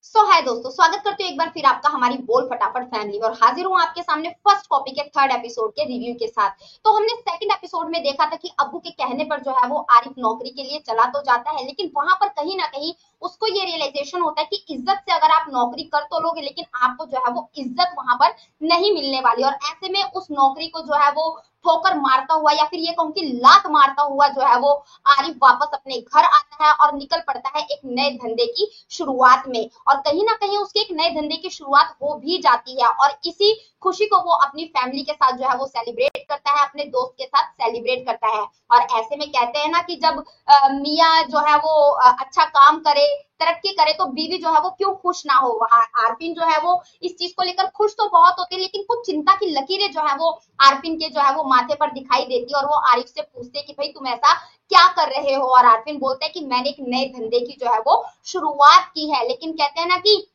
हाय दोस्तों, स्वागत करते हैं एक बार फिर आपका हमारी बोल फटाफट फैमिली और हाजिर हूं आपके सामने फर्स्ट कॉपी के थर्ड एपिसोड के रिव्यू के साथ। तो हमने सेकंड एपिसोड में देखा था कि अब्बू के कहने पर जो है वो आरिफ नौकरी के लिए चला तो जाता है, लेकिन वहां पर कहीं ना कहीं उसको ये रियलाइजेशन होता है कि इज्जत से अगर आप नौकरी कर तो लोगे, लेकिन आपको जो है वो इज्जत वहां पर नहीं मिलने वाली। और ऐसे में उस नौकरी को जो है वो ठोकर मारता हुआ या फिर ये कहूं कि लात मारता हुआ जो है वो आरिफ वापस अपने घर आता है और निकल पड़ता है एक नए धंधे की शुरुआत में। और कहीं ना कहीं उसके एक नए धंधे की शुरुआत हो भी जाती है और इसी खुशी को वो अपनी फैमिली के साथ जो है वो सेलिब्रेट करता है, अपने दोस्त के साथ सेलिब्रेट करता है। और ऐसे में कहते हैं ना कि जब मियाँ जो है वो अच्छा काम करे, तरक्की करे, तो बीवी जो है वो क्यों खुश ना हो। आरपीन जो है वो इस चीज को लेकर खुश तो बहुत होती है, लेकिन कुछ चिंता की लकीरें जो है वो आरपीन के जो है वो माथे पर दिखाई देती है। और वो आरिफ से पूछते कि भाई तुम ऐसा क्या कर रहे हो। और आरपीन बोलते हैं कि मैंने एक नए धंधे की जो है वो शुरुआत की है। लेकिन कहते हैं ना कि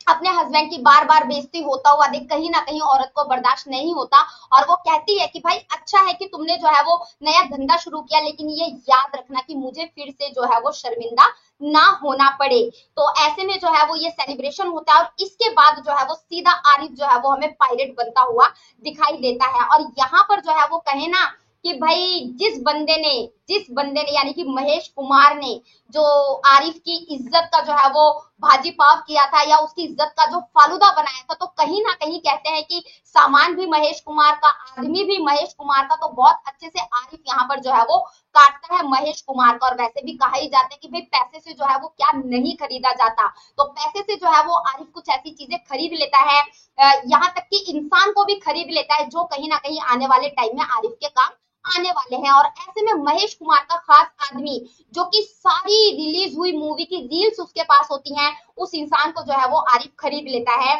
अपने हस्बैंड की बार बार बेइज्जती होता हुआ देख कहीं ना कहीं औरत को बर्दाश्त नहीं होता और वो कहती है कि भाई अच्छा है कि तुमने जो है वो नया धंधा शुरू किया, लेकिन ये याद रखना कि मुझे फिर से जो है वो शर्मिंदा ना होना पड़े। तो ऐसे में जो है वो ये सेलिब्रेशन होता है और इसके बाद जो है वो सीधा आरिफ जो है वो हमें पायलट बनता हुआ दिखाई देता है। और यहाँ पर जो है वो कहे ना कि भाई जिस बंदे ने यानी कि महेश कुमार ने जो आरिफ की इज्जत का जो है वो भाजी पाव किया था या उसकी इज्जत का जो फालूदा बनाया था, तो कहीं ना कहीं कहते हैं कि सामान भी महेश कुमार का, आदमी भी महेश कुमार का। तो बहुत अच्छे से आरिफ यहाँ पर जो है वो काटता है महेश कुमार का। और वैसे भी कहा ही जाता है कि भाई पैसे से जो है वो क्या नहीं खरीदा जाता, तो पैसे से जो है वो आरिफ कुछ ऐसी चीजें खरीद लेता है, यहाँ तक कि इंसान को भी खरीद लेता है, जो कहीं ना कहीं आने वाले टाइम में आरिफ के काम आने वाले हैं। और ऐसे में महेश कुमार का खास आदमी, जो कि सारी रिलीज हुई मूवी की रील्स उसके पास होती हैं, उस इंसान को जो है वो आरिफ खरीद लेता है।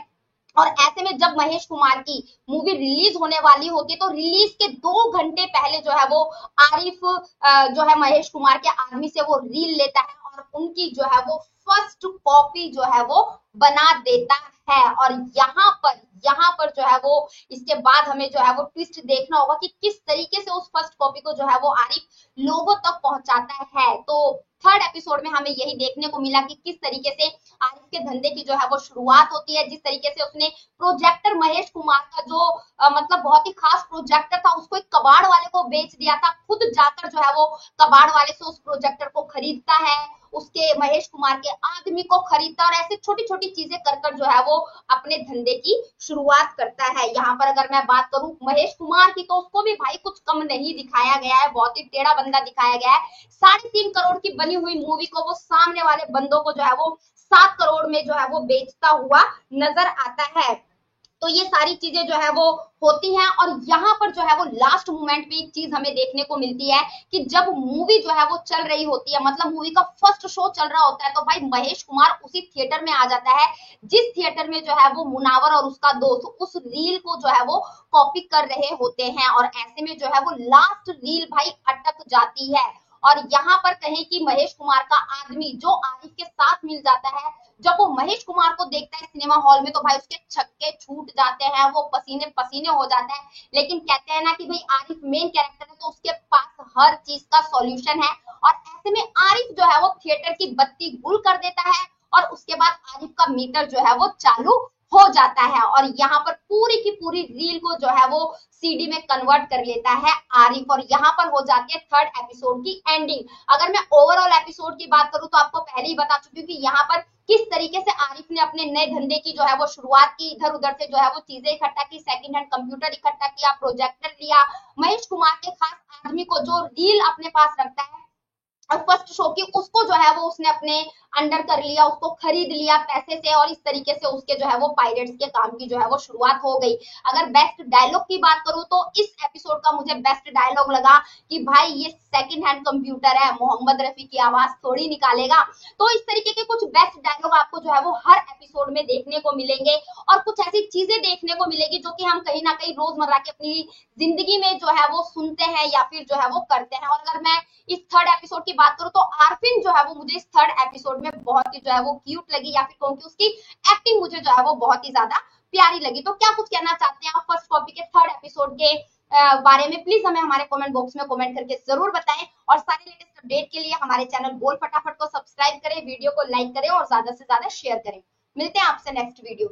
और ऐसे में जब महेश कुमार की मूवी रिलीज होने वाली होती है, तो रिलीज के 2 घंटे पहले जो है वो आरिफ जो है महेश कुमार के आदमी से वो रील लेता है और उनकी जो है वो फर्स्ट कॉपी जो है वो बना देता है। और यहाँ पर जो है वो इसके बाद हमें जो है वो ट्विस्ट देखना होगा कि किस तरीके से उस फर्स्ट कॉपी को जो है वो आरिफ लोगों तक पहुंचाता है। तो थर्ड एपिसोड में हमें यही देखने को मिला कि किस तरीके से आरिफ के धंधे की जो है वो शुरुआत होती है, जिस तरीके से उसने प्रोजेक्टर महेश कुमार का जो मतलब बहुत ही खास प्रोजेक्टर था उसको एक कबाड़ वाले को बेच दिया था, खुद जाकर जो है वो कबाड़ वाले से उस प्रोजेक्टर को खरीदता है, उसके महेश कुमार के आदमी को खरीदता और ऐसे छोटी छोटी चीजें कर कर जो है वो अपने धंधे की शुरुआत करता है। यहाँ पर अगर मैं बात करूं महेश कुमार की, तो उसको भी भाई कुछ कम नहीं दिखाया गया है, बहुत ही टेढ़ा बंदा दिखाया गया है। 3.5 करोड़ की बनी हुई मूवी को वो सामने वाले बंदों को जो है वो 7 करोड़ में जो है वो बेचता हुआ नजर आता है। तो ये सारी चीजें जो है वो होती हैं। और यहाँ पर जो है वो लास्ट मोमेंट पे एक चीज हमें देखने को मिलती है कि जब मूवी जो है वो चल रही होती है, मतलब मूवी का फर्स्ट शो चल रहा होता है, तो भाई महेश कुमार उसी थिएटर में आ जाता है जिस थिएटर में जो है वो मुनावर और उसका दोस्त उस रील को जो है वो कॉपी कर रहे होते हैं। और ऐसे में जो है वो लास्ट रील भाई अटक जाती है। और यहाँ पर कहें कि महेश कुमार का आदमी जो आरिफ के साथ मिल जाता है, जब वो महेश कुमार को देखता है सिनेमा हॉल में, तो भाई उसके छक्के छूट जाते हैं, वो पसीने पसीने हो जाता है। लेकिन कहते हैं ना कि भाई आरिफ मेन कैरेक्टर है, तो उसके पास हर चीज का सॉल्यूशन है। और ऐसे में आरिफ जो है वो थिएटर की बत्ती गुल कर देता है और उसके बाद आरिफ का मीटर जो है वो चालू हो जाता है। और यहाँ पर पूरी की पूरी रील को जो है वो सीडी में कन्वर्ट कर लेता है आरिफ। और यहाँ पर हो जाती है थर्ड एपिसोड की एंडिंग। अगर मैं ओवरऑल एपिसोड की बात करूं तो आपको पहले ही बता चुकी हूँ कि यहाँ पर किस तरीके से आरिफ ने अपने नए धंधे की जो है वो शुरुआत की, इधर उधर से जो है वो चीजें इकट्ठा की, सेकंड हैंड कंप्यूटर इकट्ठा किया, प्रोजेक्टर लिया, महेश कुमार के खास आदमी को जो रील अपने पास रखता है और फर्स्ट शो की उसको जो है वो उसने अपने अंडर कर लिया, उसको खरीद लिया पैसे से। और इस तरीके से उसके जो है वो पायरेट्स के काम की जो है वो शुरुआत हो गई। अगर बेस्ट डायलॉग की बात करूं तो इस एपिसोड का मुझे बेस्ट डायलॉग लगा कि भाई ये सेकंड हैंड कंप्यूटर है, मोहम्मद रफी की आवाज थोड़ी निकालेगा। तो इस तरीके के कुछ बेस्ट डायलॉग आपको जो है वो हर एपिसोड में देखने को मिलेंगे और कुछ ऐसी चीजें देखने को मिलेगी जो कि हम कहीं ना कहीं रोजमर्रा की अपनी जिंदगी में जो है वो सुनते हैं या फिर जो है वो करते हैं। और अगर मैं इस थर्ड एपिसोड की बात करूं तो आरफिन जो है वो मुझे इस थर्ड एपिसोड में बहुत ही जो है वो क्यूट लगी, या फिर कहूं कि उसकी एक्टिंग मुझे जो है वो बहुत ही ज्यादा प्यारी लगी। तो क्या कुछ कहना चाहते हैं आप फर्स्ट कॉपी के थर्ड एपिसोड के बारे में, प्लीज हमें हमारे कमेंट बॉक्स में कमेंट करके जरूर बताएं। और सारे लेटेस्ट अपडेट के लिए हमारे चैनल बोल फटाफट को सब्सक्राइब करें, वीडियो को लाइक करें और ज्यादा से ज्यादा शेयर करें। मिलते हैं आपसे नेक्स्ट वीडियो।